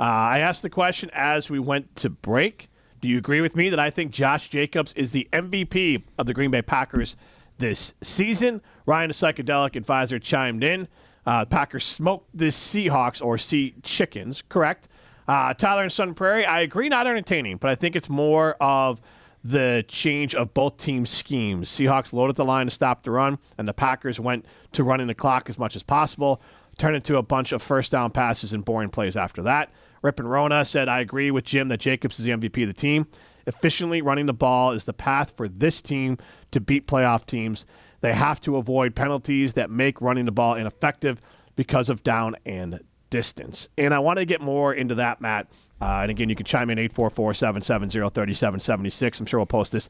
I asked the question as we went to break. Do you agree with me that I think Josh Jacobs is the MVP of the Green Bay Packers this season? Ryan, the psychedelic advisor, chimed in. Packers smoked the Seahawks, or Sea Chickens, correct? Tyler in Sun Prairie, I agree, not entertaining, but I think it's more of the change of both teams' schemes. Seahawks loaded the line to stop the run, and the Packers went to running the clock as much as possible, turned into a bunch of first down passes and boring plays after that. Rip and Rona said, I agree with Jim that Jacobs is the MVP of the team. Efficiently running the ball is the path for this team to beat playoff teams. They have to avoid penalties that make running the ball ineffective because of down and distance. And I want to get more into that, Matt. And again, you can chime in 844-770-3776. I'm sure we'll post this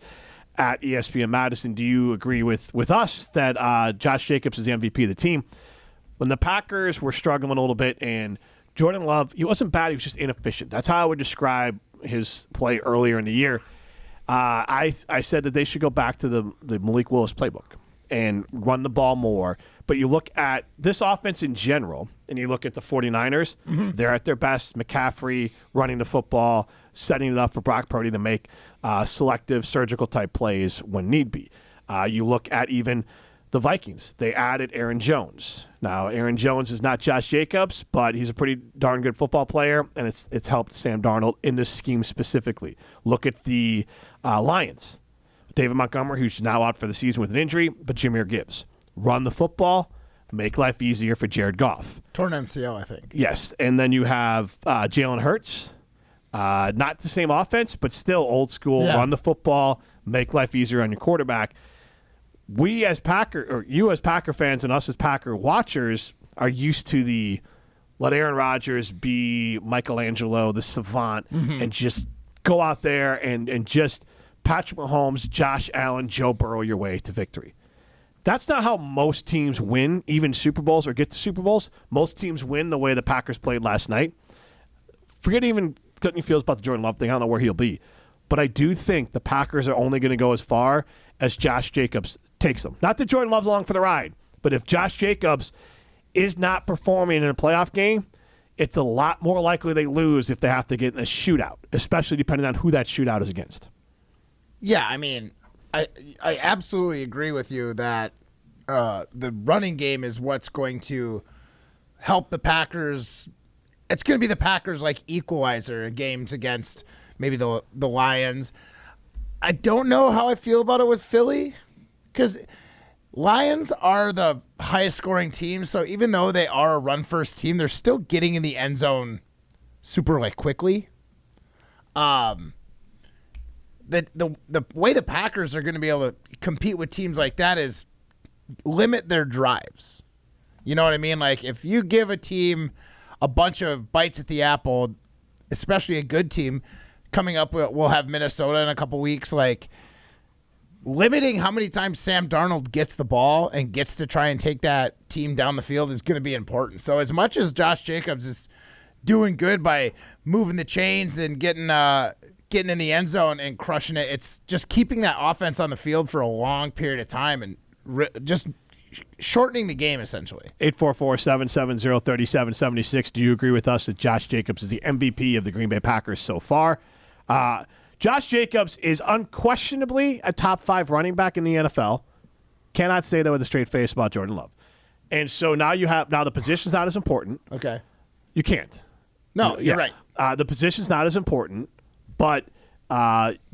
at ESPN Madison. Do you agree with us that Josh Jacobs is the MVP of the team? When the Packers were struggling a little bit and Jordan Love, he wasn't bad, he was just inefficient. That's how I would describe his play earlier in the year. I said that they should go back to the Malik Willis playbook and run the ball more. But you look at this offense in general, and you look at the 49ers, they're at their best. McCaffrey running the football, setting it up for Brock Purdy to make selective surgical-type plays when need be. You look at even the Vikings. They added Aaron Jones. Now, Aaron Jones is not Josh Jacobs, but he's a pretty darn good football player, and it's helped Sam Darnold in this scheme specifically. Look at the Lions. David Montgomery, who's now out for the season with an injury, but Jahmyr Gibbs. Run the football, make life easier for Jared Goff. Torn MCL, I think. Yes, and then you have Jalen Hurts. Not the same offense, but still old school. Yeah. Run the football, make life easier on your quarterback. We as Packer, or you as Packer fans and us as Packer watchers, are used to the let Aaron Rodgers be Michelangelo, the savant, and just go out there and just Patrick Mahomes, Josh Allen, Joe Burrow your way to victory. That's not how most teams win, even Super Bowls or get to Super Bowls. Most teams win the way the Packers played last night. Forget even what you feels about the Jordan Love thing. I don't know where he'll be. But I do think the Packers are only going to go as far as Josh Jacobs takes them. Not that Jordan Love's along for the ride, but if Josh Jacobs is not performing in a playoff game, it's a lot more likely they lose if they have to get in a shootout, especially depending on who that shootout is against. Yeah, I mean, I absolutely agree with you that the running game is what's going to help the Packers. It's going to be the Packers' like equalizer in games against maybe the Lions. I don't know how I feel about it with Philly because Lions are the highest scoring team. So even though they are a run first team, they're still getting in the end zone super like quickly. The way the Packers are going to be able to compete with teams like that is limit their drives. You know what I mean? Like if you give a team a bunch of bites at the apple, especially a good team coming up, we'll have Minnesota in a couple weeks, like limiting how many times Sam Darnold gets the ball and gets to try and take that team down the field is going to be important. So as much as Josh Jacobs is doing good by moving the chains and getting in the end zone and crushing it, it's just keeping that offense on the field for a long period of time and just shortening the game, essentially. 844-770-3776. Do you agree with us that Josh Jacobs is the MVP of the Green Bay Packers so far? Josh Jacobs is unquestionably a top 5 running back in the NFL. Cannot say that with a straight face about Jordan Love. And so now the position's not as important. Okay. You can't. No, you're right. The position's not as important, but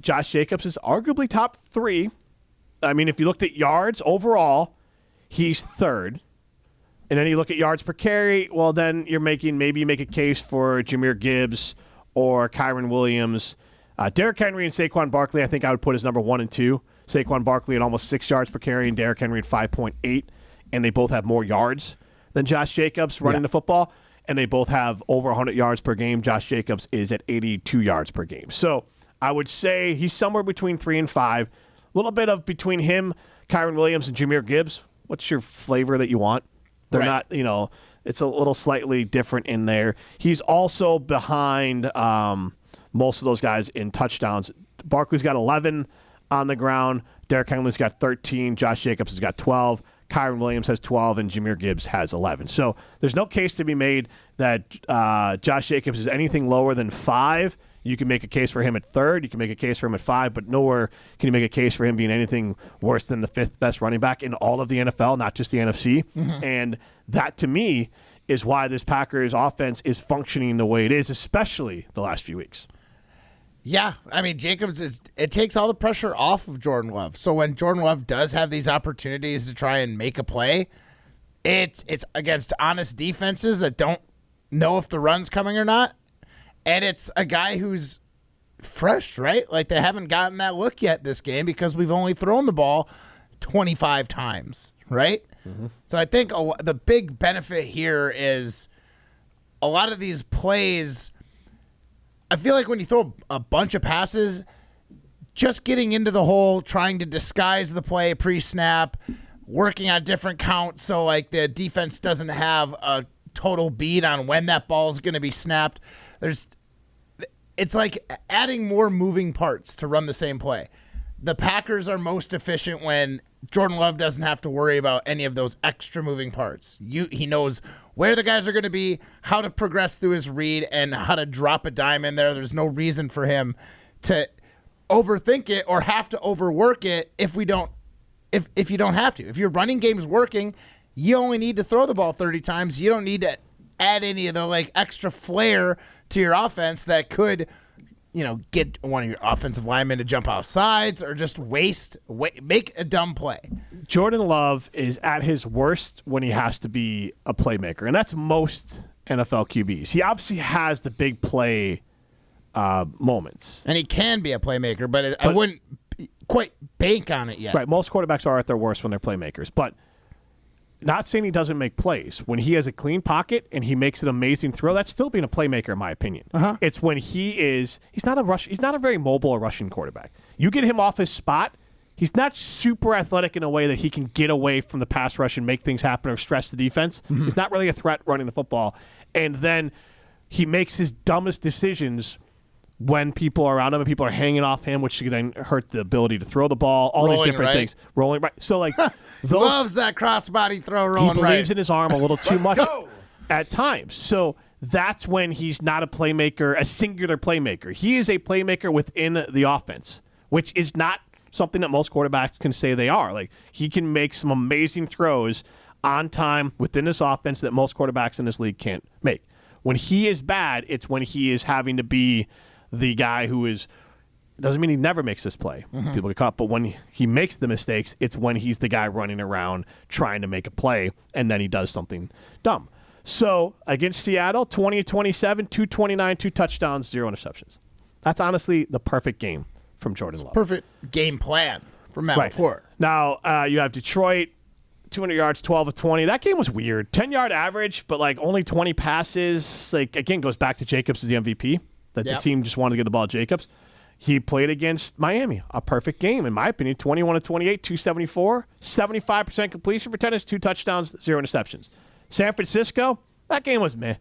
Josh Jacobs is arguably top 3. I mean, if you looked at yards overall, he's 3rd. And then you look at yards per carry, well, then maybe you make a case for Jahmyr Gibbs or Kyron Williams. Derrick Henry and Saquon Barkley, I think I would put as number 1 and 2. Saquon Barkley at almost 6 yards per carry and Derrick Henry at 5.8. And they both have more yards than Josh Jacobs running the football. And they both have over 100 yards per game. Josh Jacobs is at 82 yards per game. So I would say he's somewhere between 3 and 5. A little bit of between him, Kyron Williams, and Jahmyr Gibbs. What's your flavor that you want? They're not, it's a little slightly different in there. He's also behind most of those guys in touchdowns. Barkley's got 11 on the ground. Derrick Henry's got 13. Josh Jacobs has got 12. Kyron Williams has 12, and Jahmyr Gibbs has 11. So there's no case to be made that Josh Jacobs is anything lower than 5. You can make a case for him at 3rd. You can make a case for him at 5, but nowhere can you make a case for him being anything worse than the 5th best running back in all of the NFL, not just the NFC. And that, to me, is why this Packers offense is functioning the way it is, especially the last few weeks. Yeah, I mean, it takes all the pressure off of Jordan Love. So when Jordan Love does have these opportunities to try and make a play, it's against honest defenses that don't know if the run's coming or not. And it's a guy who's fresh, right? Like, they haven't gotten that look yet this game because we've only thrown the ball 25 times, right? So I think the big benefit here is a lot of these plays. I feel like when you throw a bunch of passes, just getting into the hole, trying to disguise the play pre-snap, working on different counts so like the defense doesn't have a total beat on when that ball is going to be snapped. It's like adding more moving parts to run the same play. The Packers are most efficient when Jordan Love doesn't have to worry about any of those extra moving parts. He knows where the guys are going to be, how to progress through his read, and how to drop a dime in there. There's no reason for him to overthink it or have to overwork it if you don't have to. If your running game's working, you only need to throw the ball 30 times. You don't need to add any of the like extra flair to your offense that could, get one of your offensive linemen to jump off sides or just make a dumb play. Jordan Love is at his worst when he has to be a playmaker, and that's most NFL QBs. He obviously has the big play moments. And he can be a playmaker, but I wouldn't quite bank on it yet. Right, most quarterbacks are at their worst when they're playmakers, but not saying he doesn't make plays. When he has a clean pocket and he makes an amazing throw, that's still being a playmaker in my opinion. It's when he's not a very mobile or rushing quarterback. You get him off his spot, he's not super athletic in a way that he can get away from the pass rush and make things happen or stress the defense. He's not really a threat running the football. And then he makes his dumbest decisions when people are around him and people are hanging off him, which can hurt the ability to throw the ball, all these different things. Rolling right. So, like, loves that crossbody throw rolling right. He believes in his arm a little too much at times. So that's when he's not a playmaker, a singular playmaker. He is a playmaker within the offense, which is not something that most quarterbacks can say they are. Like, he can make some amazing throws on time within this offense that most quarterbacks in this league can't make. When he is bad, it's when he is having to be the guy who is doesn't mean he never makes this play. People get caught, but when he makes the mistakes, it's when he's the guy running around trying to make a play, and then he does something dumb. So against Seattle, 20-27, 229, 2 touchdowns, 0 interceptions. That's honestly the perfect game from Jordan Love. Perfect game plan from Matt LaFleur. Now you have Detroit, 200 yards, 12 of 20. That game was weird. 10-yard average, but like only 20 passes. Like, again, goes back to Jacobs as the MVP. That the team just wanted to get the ball to Jacobs. He played against Miami. A perfect game, in my opinion. 21-28, 274, 75% completion percentage, 2 touchdowns, 0 interceptions. San Francisco, that game was meh.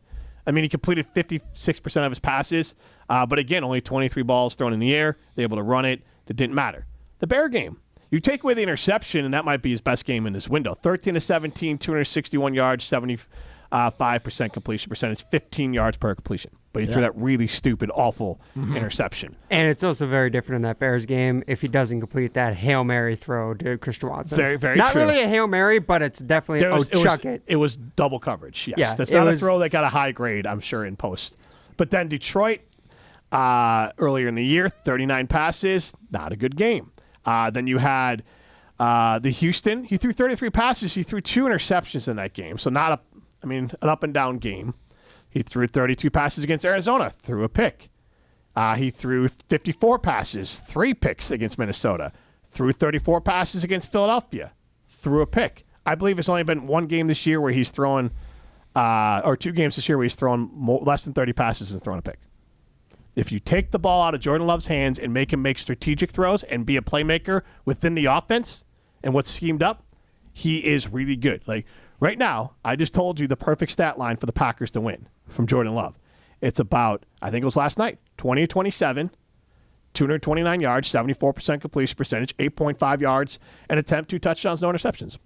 I mean, he completed 56% of his passes, but again, only 23 balls thrown in the air. They were able to run it. It didn't matter. The Bear game, you take away the interception, and that might be his best game in this window. 13-17, 261 yards, 75% completion percentage, 15 yards per completion. But he threw that really stupid, awful interception. And it's also very different in that Bears game if he doesn't complete that Hail Mary throw to Christian Watson. Very, very Not true. really a Hail Mary, but it's definitely chuck it. It was double coverage, yes. Yeah, That's not a throw that got a high grade, I'm sure, in post. But then Detroit, earlier in the year, 39 passes, not a good game. Then you had the Houston. He threw 33 passes. He threw 2 interceptions in that game. So an up and down game. He threw 32 passes against Arizona, threw a pick. He threw 54 passes, 3 picks against Minnesota. Threw 34 passes against Philadelphia, threw a pick. I believe it's only been 1 game this year where he's thrown, or 2 games this year where he's thrown less than 30 passes and thrown a pick. If you take the ball out of Jordan Love's hands and make him make strategic throws and be a playmaker within the offense and what's schemed up, he is really good. Like, right now, I just told you the perfect stat line for the Packers to win from Jordan Love. It's about, I think it was last night, 20-27, 229 yards, 74% completion percentage, 8.5 yards, an attempt, 2 touchdowns, no interceptions.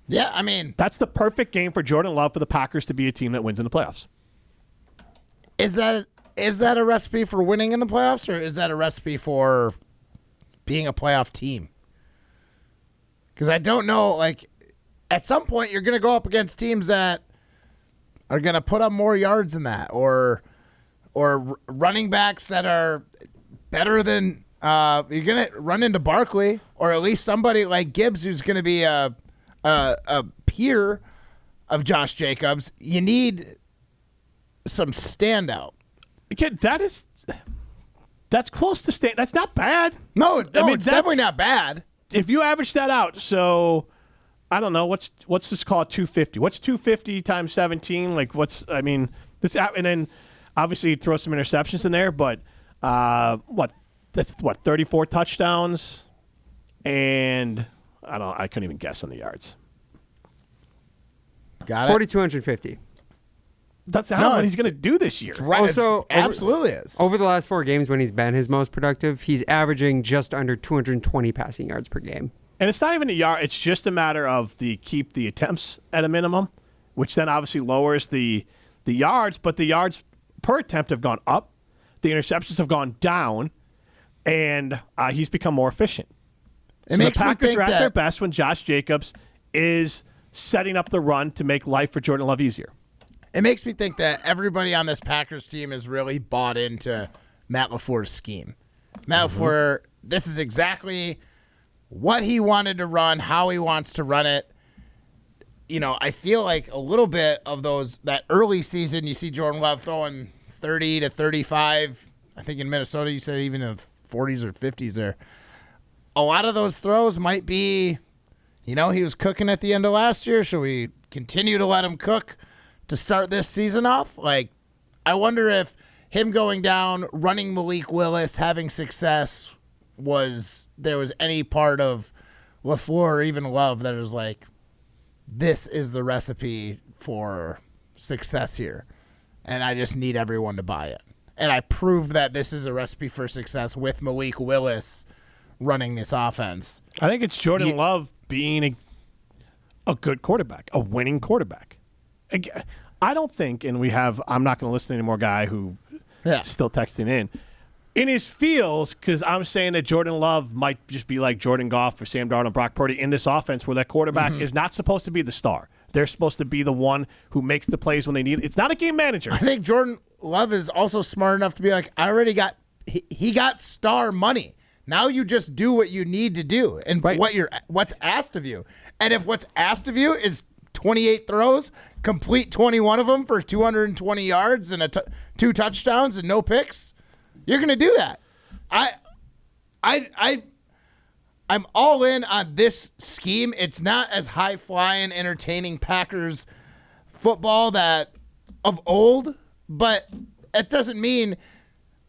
Yeah, I mean, That's the perfect game for Jordan Love for the Packers to be a team that wins in the playoffs. is that a recipe for winning in the playoffs, or is that a recipe for being a playoff team? Because I don't know. Like, at some point, you're going to go up against teams that are going to put up more yards than that, or running backs that are better than. You're going to run into Barkley, or at least somebody like Gibbs, who's going to be a peer of Josh Jacobs. You need some standout. Again, that's close to stand. That's not bad. No, I mean, it's definitely not bad. If you average that out, so I don't know what's this called 250. What's 250 times 17? Like this, and then obviously throw some interceptions in there, but that's 34 touchdowns, and I couldn't even guess on the yards. Got it. 4,250. That's what he's going to do this year. Right. Also, Absolutely is. Over the last 4 games when he's been his most productive, he's averaging just under 220 passing yards per game. And it's not even a yard. It's just a matter of keep the attempts at a minimum, which then obviously lowers the yards. But the yards per attempt have gone up. The interceptions have gone down. And he's become more efficient. It So makes the me Packers think are at that their best when Josh Jacobs is setting up the run to make life for Jordan Love easier. it makes me think that everybody on this Packers team is really bought into Matt LaFleur's scheme. Matt LaFleur, this is exactly what he wanted to run, how he wants to run it. You know, I feel like a little bit of that early season, you see Jordan Love throwing 30 to 35. I think in Minnesota, you said even in the 40s or 50s there. A lot of those throws might be, he was cooking at the end of last year. Should we continue to let him cook to start this season off? Like, I wonder if him going down, running Malik Willis, having success, there was any part of LaFleur or even Love that is like, this is the recipe for success here, and I just need everyone to buy it. And I proved that this is a recipe for success with Malik Willis running this offense. I think it's Jordan Love being a good quarterback, a winning quarterback. I don't think, and I'm not going to listen to any more guy who still texting in his feels, because I'm saying that Jordan Love might just be like Jordan Goff or Sam Darnold and Brock Purdy in this offense where that quarterback is not supposed to be the star. They're supposed to be the one who makes the plays when they need it. It's not a game manager. I think Jordan Love is also smart enough to be like, he got star money. Now you just do what you need to do and what's asked of you. And if what's asked of you is 28 throws, complete 21 of them for 220 yards and 2 touchdowns and no picks, you're going to do that. I'm all in on this scheme. It's not as high-flying, entertaining Packers football that of old, but it doesn't mean –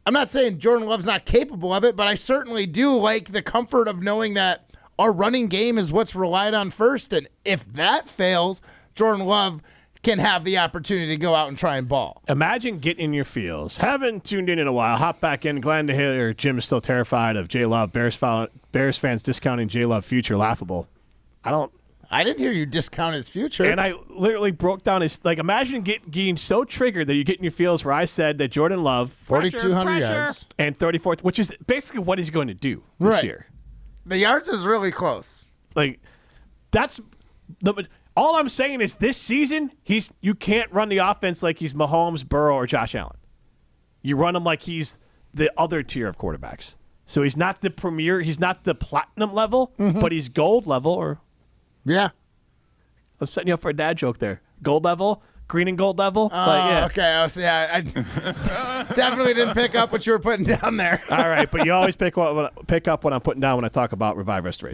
I'm not saying Jordan Love's not capable of it, but I certainly do like the comfort of knowing that our running game is what's relied on first, and if that fails, Jordan Love can have the opportunity to go out and try and ball. Imagine getting in your feels. Haven't tuned in a while. Hop back in. Glad to hear Jim is still terrified of J Love. Bears fans discounting J Love future. Laughable. I didn't hear you discount his future. And I literally broke down his, like, imagine getting so triggered that you get in your feels where I said that Jordan Love 4,200 yards and 34th, which is basically what he's going to do this year. The yards is really close. Like, that's all I'm saying is this season you can't run the offense like he's Mahomes, Burrow, or Josh Allen. You run him like he's the other tier of quarterbacks. So he's not the premier, he's not the platinum level, but he's gold level. Yeah. I'm setting you up for a dad joke there. Gold level, green and gold level. Okay. I definitely didn't pick up what you were putting down there. All right, but you always pick up what I'm putting down when I talk about Revive Restoration.